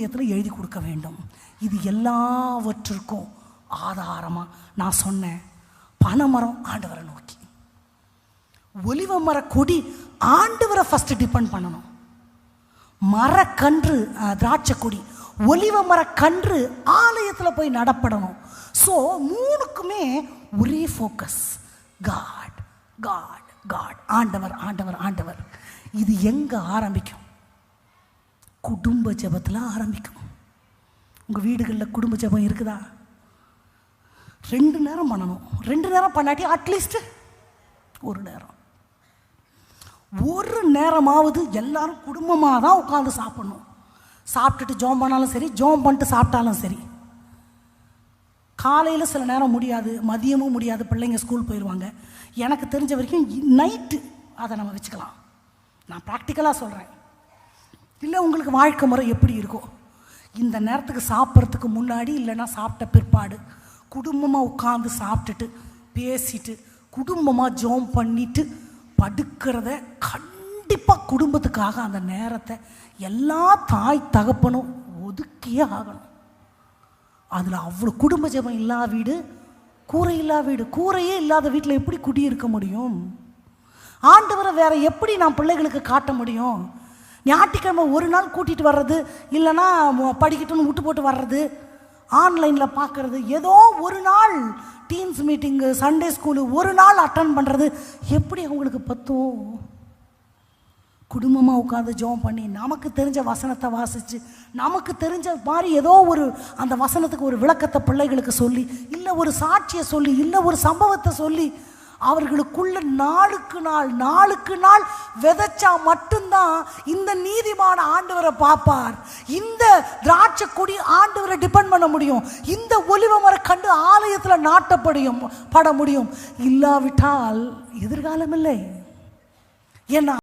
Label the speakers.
Speaker 1: இருதயத்தில் எழுதி கொடுக்க வேண்டும். இது எல்லாவற்றிற்கும் ஆதாரமாக நான் சொன்னேன், பனைமரம் ஆண்டவரை நோக்கி, ஒலிவ மர கொடி ஆண்டவரை ஃபஸ்ட்டு டிபெண்ட் பண்ணணும். மரக்கன்று திராட்சை கொடி, ஒலிவ மரக்கன்று ஆலயத்தில் போய் நடப்படணும். ஸோ மூணுக்குமே ஒரே ஃபோக்கஸ், காட் காட் காட், ஆண்டவர் ஆண்டவர் ஆண்டவர். இது எங்கே ஆரம்பிக்கும்? குடும்ப ஜெபத்தில் ஆரம்பிக்கும். உங்கள் வீடுகளில் குடும்ப ஜெபம் இருக்குதா? 2 நேரம் பண்ணணும். 2 நேரம் பண்ணாட்டி அட்லீஸ்ட் ஒரு நேரமாவது எல்லாரும் குடும்பமாக தான் உட்காந்து சாப்பிடணும். சாப்பிட்டுட்டு ஜோம் பண்ணாலும் சரி, ஜோம் பண்ணிட்டு சாப்பிட்டாலும் சரி. காலையில் சில நேரம் முடியாது, மதியமும் முடியாது, பிள்ளைங்க ஸ்கூல் போயிடுவாங்க. எனக்கு தெரிஞ்ச வரைக்கும் நைட்டு அதை நம்ம வச்சுக்கலாம். நான் ப்ராக்டிக்கலாக சொல்கிறேன். இல்லை உங்களுக்கு வாழ்க்கை முறை எப்படி இருக்கோ, இந்த நேரத்துக்கு சாப்பிட்றதுக்கு முன்னாடி இல்லைன்னா சாப்பிட்ட பிற்பாடு குடும்பமாக உட்காந்து சாப்பிட்டுட்டு பேசிட்டு குடும்பமாக ஜோம் பண்ணிட்டு படுக்கிறத கண்டிப்பாக குடும்பத்துக்காக அந்த நேரத்தை எல்லா தாய் தகப்பனும் ஒதுக்கியே ஆகணும். அதில் அவ்வளோ குடும்ப ஜெபம் இல்லாத வீடு கூரை இல்லாத வீடு. கூரையே இல்லாத வீட்டில் எப்படி குடியிருக்க முடியும்? ஆண்டவரை வேற எப்படி நான் பிள்ளைகளுக்கு காட்ட முடியும்? ஞாயிற்றுக்கிழமை ஒரு நாள் கூட்டிகிட்டு வர்றது, இல்லைன்னா படிக்கட்டுன்னு விட்டு போட்டு வர்றது, ஆன்லைனில் பார்க்குறது, ஏதோ ஒரு நாள் டீன்ஸ் மீட்டிங்கு, சண்டே ஸ்கூலு ஒரு நாள் அட்டன் பண்ணுறது எப்படி அவங்களுக்கு பத்தும்? குடும்பமாக உட்காந்து ஜெபம் பண்ணி நமக்கு தெரிஞ்ச வசனத்தை வாசித்து நமக்கு தெரிஞ்ச மாதிரி ஏதோ ஒரு அந்த வசனத்துக்கு ஒரு விளக்கத்தை பிள்ளைகளுக்கு சொல்லி, இல்லை ஒரு சாட்சியை சொல்லி, இல்லை ஒரு சம்பவத்தை சொல்லி அவர்களுக்குள்ள நாளுக்கு நாள் விதைச்சா மட்டும்தான் இந்த நீதிமான ஆண்டவரை பார்ப்பார். இந்த திராட்சை கொடி ஆண்டவரை டிபெண்ட் பண்ண முடியும். இந்த ஒலிவ மரம் கண்டு ஆலயத்தில் நாட்டப்பட முடியும். இல்லாவிட்டால் எதிர்காலம் இல்லை. ஏன்னா